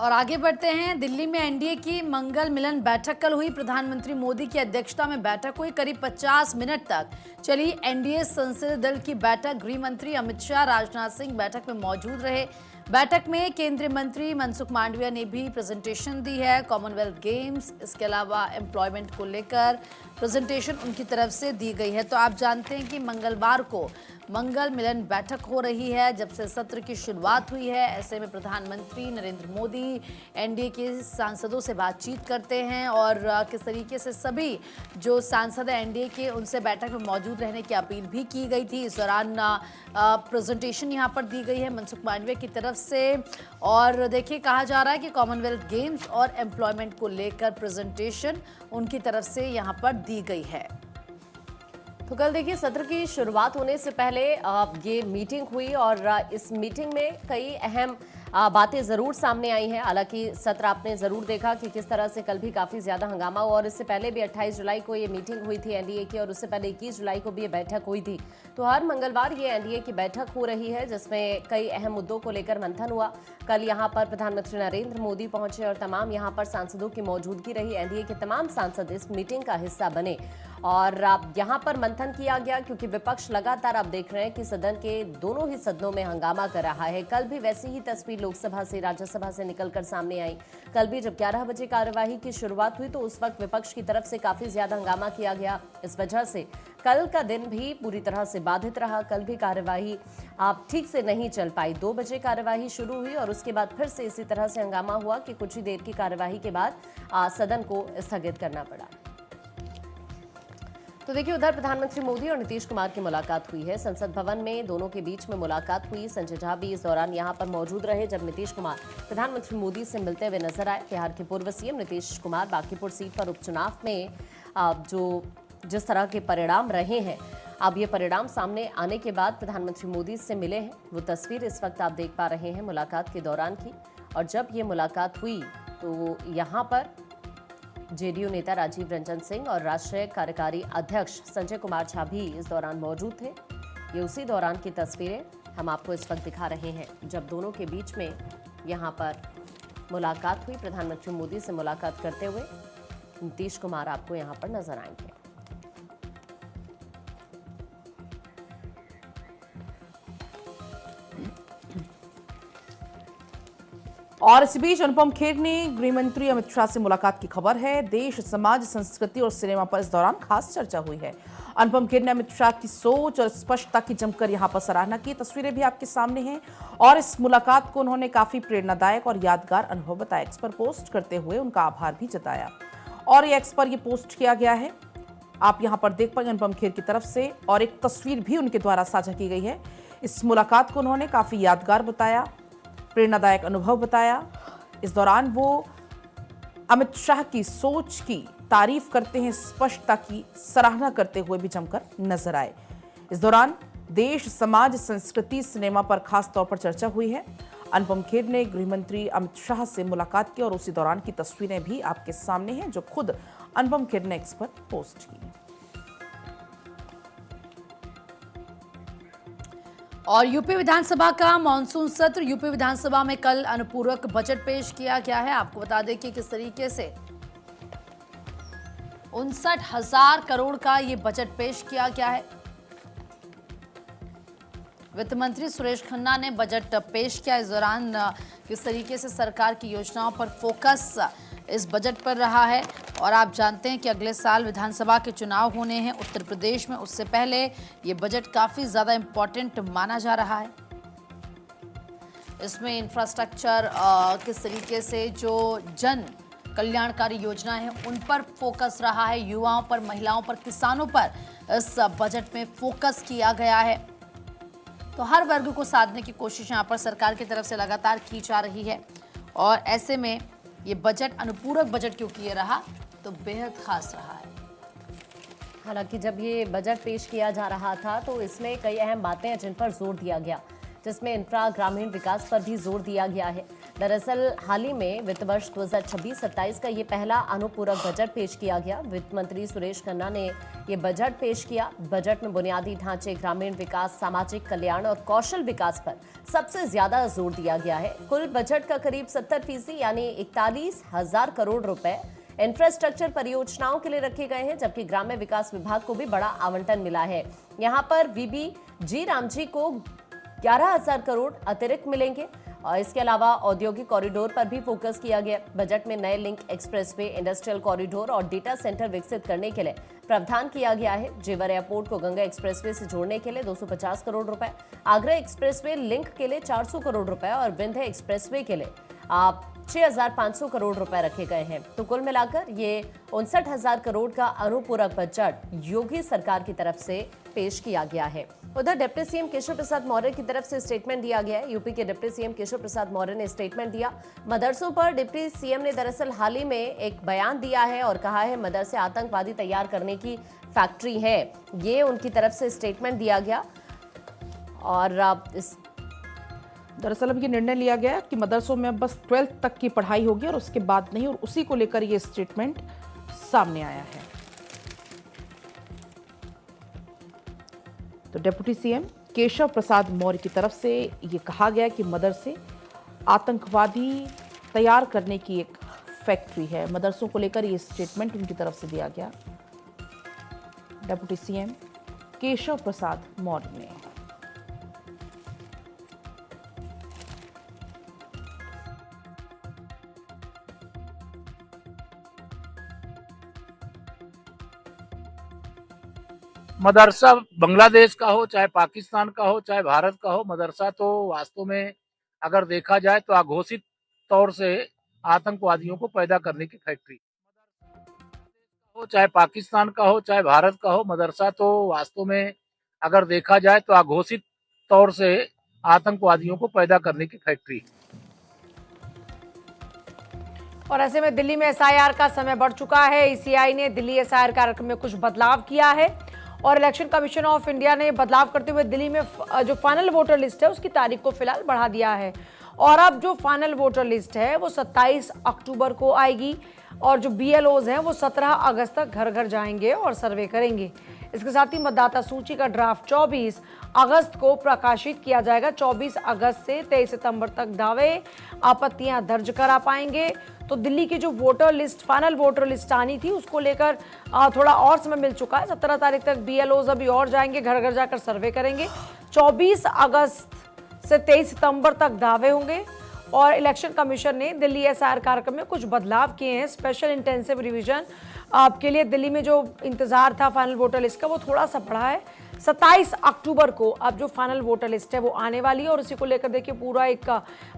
और आगे बढ़ते हैं। दिल्ली में एनडीए की मंगल मिलन बैठक कल हुई। प्रधानमंत्री मोदी की अध्यक्षता में बैठक हुई। करीब 50 मिनट तक चली एनडीए संसदीय दल की बैठक। गृह मंत्री अमित शाह, राजनाथ सिंह बैठक में मौजूद रहे। बैठक में केंद्रीय मंत्री मनसुख मांडविया ने भी प्रेजेंटेशन दी है। कॉमनवेल्थ गेम्स, इसके अलावा एम्प्लॉयमेंट को लेकर प्रेजेंटेशन उनकी तरफ से दी गई है। तो आप जानते हैं कि मंगलवार को मंगल मिलन बैठक हो रही है। जब से सत्र की शुरुआत हुई है, ऐसे में प्रधानमंत्री नरेंद्र मोदी एनडीए के सांसदों से बातचीत करते हैं और किस तरीके से सभी जो सांसद हैं एनडीए के, उनसे बैठक में मौजूद रहने की अपील भी की गई थी। इस दौरान प्रेजेंटेशन यहाँ पर दी गई है मनसुख मांडविया की तरफ से। और देखिए, कहा जा रहा है कि कॉमनवेल्थ गेम्स और एम्प्लॉयमेंट को लेकर प्रेजेंटेशन उनकी तरफ से यहाँ पर दी गई है। तो कल देखिए, सत्र की शुरुआत होने से पहले ये मीटिंग हुई और इस मीटिंग में कई अहम बातें जरूर सामने आई हैं। हालांकि सत्र आपने जरूर देखा कि किस तरह से कल भी काफी ज्यादा हंगामा हुआ और इससे पहले भी 28 जुलाई को ये मीटिंग हुई थी एनडीए की और उससे पहले 21 जुलाई को भी ये बैठक हुई थी। तो हर मंगलवार ये एनडीए की बैठक हो रही है जिसमें कई अहम मुद्दों को लेकर मंथन हुआ। कल यहाँ पर प्रधानमंत्री नरेंद्र मोदी पहुंचे और तमाम यहाँ पर सांसदों की मौजूदगी रही। एनडीए के तमाम सांसद इस मीटिंग का हिस्सा बने और यहाँ पर मंथन किया गया क्योंकि विपक्ष लगातार आप देख रहे हैं कि सदन के दोनों ही सदनों में हंगामा कर रहा है। कल भी वैसी ही तस्वीर लोकसभा से, राज्यसभा से निकलकर सामने आई। कल भी जब 11 बजे कार्यवाही की शुरुआत हुई तो उस वक्त विपक्ष की तरफ से काफी ज्यादा हंगामा किया गया। इस वजह से कल का दिन भी पूरी तरह से बाधित रहा। कल भी कार्यवाही आप ठीक से नहीं चल पाई। 2 बजे कार्यवाही शुरू हुई और उसके बाद फिर से इसी तरह से हंगामा हुआ कि कुछ ही देर की कार्यवाही के बाद सदन को स्थगित करना पड़ा। तो देखिए, उधर प्रधानमंत्री मोदी और नीतीश कुमार की मुलाकात हुई है। संसद भवन में दोनों के बीच में मुलाकात हुई। संजय झा भी इस दौरान यहां पर मौजूद रहे जब नीतीश कुमार प्रधानमंत्री मोदी से मिलते हुए नजर आए। बिहार के पूर्व सीएम नीतीश कुमार बांकीपुर सीट पर उपचुनाव में जिस तरह के परिणाम रहे हैं, अब ये परिणाम सामने आने के बाद प्रधानमंत्री मोदी से मिले हैं। वो तस्वीर इस वक्त आप देख पा रहे हैं मुलाकात के दौरान की। और जब ये मुलाकात हुई तो यहाँ पर जेडीयू नेता राजीव रंजन सिंह और राष्ट्रीय कार्यकारी अध्यक्ष संजय कुमार झा भी इस दौरान मौजूद थे। ये उसी दौरान की तस्वीरें हम आपको इस वक्त दिखा रहे हैं जब दोनों के बीच में यहाँ पर मुलाकात हुई। प्रधानमंत्री मोदी से मुलाकात करते हुए नीतीश कुमार आपको यहाँ पर नजर आएंगे। और इस बीच अनुपम खेर ने गृह मंत्री अमित शाह से मुलाकात की खबर है। देश, समाज, संस्कृति और सिनेमा पर इस दौरान खास चर्चा हुई है। अनुपम खेर ने अमित शाह की सोच और स्पष्टता की जमकर यहां पर सराहना की। तस्वीरें भी आपके सामने हैं और इस मुलाकात को उन्होंने काफी प्रेरणादायक और यादगार अनुभव बताया। एक्स पर पोस्ट करते हुए उनका आभार भी जताया और ये एक्स पर ये पोस्ट किया गया है। आप यहाँ पर देख पाएंगे अनुपम खेर की तरफ से और एक तस्वीर भी उनके द्वारा साझा की गई है। इस मुलाकात को उन्होंने काफी यादगार बताया, प्रेरणादायक अनुभव बताया। इस दौरान वो अमित शाह की सोच की तारीफ करते हैं, स्पष्टता की सराहना करते हुए भी जमकर नजर आए। इस दौरान देश, समाज, संस्कृति, सिनेमा पर खास तौर पर चर्चा हुई है। अनुपम खेर ने गृह मंत्री अमित शाह से मुलाकात की और उसी दौरान की तस्वीरें भी आपके सामने हैं जो खुद अनुपम खेर ने एक्स पर पोस्ट की। और यूपी विधानसभा का मानसून सत्र, यूपी विधानसभा में कल अनुपूरक बजट पेश किया गया है। आपको बता दें कि किस तरीके से 59,000 करोड़ का ये बजट पेश किया गया है। वित्त मंत्री सुरेश खन्ना ने बजट पेश किया। इस दौरान किस तरीके से सरकार की योजनाओं पर फोकस इस बजट पर रहा है। और आप जानते हैं कि अगले साल विधानसभा के चुनाव होने हैं उत्तर प्रदेश में। उससे पहले ये बजट काफ़ी ज़्यादा इम्पॉर्टेंट माना जा रहा है। इसमें इंफ्रास्ट्रक्चर, किस तरीके से जो जन कल्याणकारी योजनाएं हैं उन पर फोकस रहा है। युवाओं पर, महिलाओं पर, किसानों पर इस बजट में फोकस किया गया है। तो हर वर्ग को साधने की कोशिश यहाँ पर सरकार की तरफ से लगातार की जा रही है। और ऐसे में ये बजट अनुपूरक बजट क्योंकि ये रहा तो बेहद खास रहा है। हालांकि जब ये बजट पेश किया जा रहा था तो इसमें कई अहम बातें हैं जिन पर जोर दिया गया, जिसमें इंफ्रा, ग्रामीण विकास पर भी जोर दिया गया है। दरअसल हाल ही में वित्त वर्ष 2026-27 का ये पहला अनुपूरक बजट पेश किया गया। वित्त मंत्री सुरेश खन्ना ने ये बजट पेश किया। बजट में बुनियादी ढांचे, ग्रामीण विकास, सामाजिक कल्याण और कौशल विकास पर सबसे ज्यादा जोर दिया गया है। कुल बजट का करीब 70% यानी 41,000 करोड़ रुपए इंफ्रास्ट्रक्चर परियोजनाओं के लिए रखे गए हैं, जबकि ग्राम्य विकास विभाग को भी बड़ा आवंटन मिला है। यहाँ पर वीबी जी रामजी को 11,000 करोड़ अतिरिक्त मिलेंगे और इसके अलावा औद्योगिक कॉरिडोर पर भी फोकस किया गया। बजट में नए लिंक एक्सप्रेसवे, इंडस्ट्रियल कॉरिडोर और डेटा सेंटर विकसित करने के लिए प्रावधान किया गया है। जेवर एयरपोर्ट को गंगा एक्सप्रेसवे से जोड़ने के लिए 250 करोड़ रुपए, आगरा एक्सप्रेसवे लिंक के लिए 400 करोड़ रुपए और विंध्य एक्सप्रेसवे के लिए 6,500 करोड़ रुपए रखे गए हैं। तो कुल मिलाकर ये 59,000 करोड़ का अनुपूरक बजट योगी सरकार की तरफ से पेश किया गया है। उधर डिप्टी सीएम केशव प्रसाद मौर्य की तरफ से स्टेटमेंट दिया गया है। यूपी के डिप्टी सीएम केशव प्रसाद मौर्य ने स्टेटमेंट दिया। मदरसों पर डिप्टी सीएम ने दरअसल हाल ही में एक बयान दिया है और कहा है मदरसे आतंकवादी तैयार करने की फैक्ट्री है। ये उनकी तरफ से स्टेटमेंट दिया गया और दरअसल अब ये निर्णय लिया गया कि मदरसों में अब बस 12th तक की पढ़ाई होगी और उसके बाद नहीं, और उसी को लेकर ये स्टेटमेंट सामने आया है। तो डिप्टी सीएम केशव प्रसाद मौर्य की तरफ से ये कहा गया कि मदरसे आतंकवादी तैयार करने की एक फैक्ट्री है। मदरसों को लेकर ये स्टेटमेंट उनकी तरफ से दिया गया, डिप्टी सीएम केशव प्रसाद मौर्य ने। मदरसा बांग्लादेश का हो, चाहे पाकिस्तान का हो, चाहे भारत का हो, मदरसा तो वास्तव में अगर देखा जाए तो अघोषित तौर से आतंकवादियों को पैदा करने की फैक्ट्री हो, चाहे पाकिस्तान का हो, चाहे भारत का हो, मदरसा तो वास्तव में अगर देखा जाए तो अघोषित तौर से आतंकवादियों को पैदा करने की फैक्ट्री। और ऐसे में दिल्ली में एसआईआर का समय बढ़ चुका है। ईसीआई ने दिल्ली एसआईआर कार्यक्रम में कुछ बदलाव किया है और इलेक्शन कमीशन ऑफ इंडिया ने बदलाव करते हुए दिल्ली में जो फाइनल वोटर लिस्ट है उसकी तारीख को फिलहाल बढ़ा दिया है। और अब जो फाइनल वोटर लिस्ट है वो 27 अक्टूबर को आएगी और जो बीएलओज हैं वो 17 अगस्त तक घर घर जाएंगे और सर्वे करेंगे। इसके साथ ही मतदाता सूची का ड्राफ्ट 24 अगस्त को प्रकाशित किया जाएगा। 24 अगस्त से 23 सितंबर तक दावे आपत्तियां दर्ज करा पाएंगे। तो दिल्ली की जो voter list, final voter list आनी थी, उसको लेकर थोड़ा और समय मिल चुका है। 17 तारीख तक बीएलओज अभी और जाएंगे, घर घर जाकर सर्वे करेंगे। 24 अगस्त से 23 सितंबर तक दावे होंगे। और इलेक्शन कमीशन ने दिल्ली एसआईआर कार्यक्रम में कुछ बदलाव किए हैं। स्पेशल इंटेंसिव रिवीजन आपके लिए दिल्ली में जो इंतजार था फाइनल वोटर लिस्ट का वो थोड़ा सा बढ़ा है। 27 अक्टूबर को अब जो फाइनल वोटर लिस्ट है वो आने वाली है और इसी को लेकर देखिए पूरा एक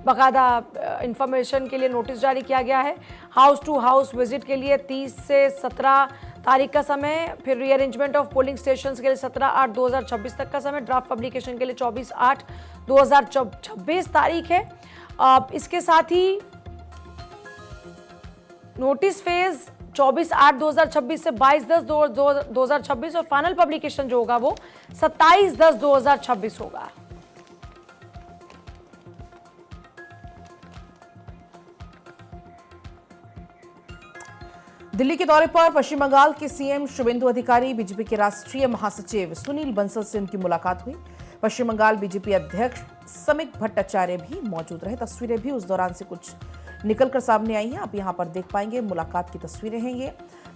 बाकायदा इंफॉर्मेशन के लिए नोटिस जारी किया गया है। हाउस टू हाउस विजिट के लिए 30 से 17 तारीख का समय, फिर रीअरेंजमेंट ऑफ पोलिंग स्टेशंस के लिए 17/8/2026 तक का समय, ड्राफ्ट पब्लिकेशन के लिए 24/8/2026 तारीख है। इसके साथ ही नोटिस फेज 24/8/2026 से 22/10/2026 और फाइनल पब्लिकेशन जो होगा वो 27/10/2026 होगा। दिल्ली के दौरे पर पश्चिम बंगाल के सीएम शुभेंदु अधिकारी, बीजेपी के राष्ट्रीय महासचिव सुनील बंसल से उनकी मुलाकात हुई। पश्चिम बंगाल बीजेपी अध्यक्ष समिक भट्टाचार्य भी मौजूद रहे। तस्वीरें भी उस दौरान से कुछ निकलकर सामने आई हैं, आप यहां पर देख पाएंगे। मुलाकात की तस्वीरें हैं ये।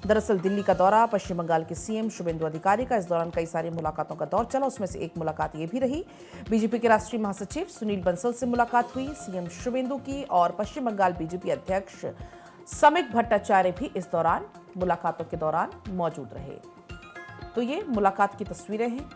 दरअसल दिल्ली का दौरा पश्चिम बंगाल के सीएम शुभेंदु अधिकारी का, इस दौरान कई सारी मुलाकातों का दौर चला, उसमें से एक मुलाकात ये भी रही। बीजेपी के राष्ट्रीय महासचिव सुनील बंसल से मुलाकात हुई सीएम शुभेंदु की, और पश्चिम बंगाल बीजेपी अध्यक्ष समिक भट्टाचार्य भी इस दौरान मुलाकातों के दौरान मौजूद रहे। तो ये मुलाकात की तस्वीरें हैं।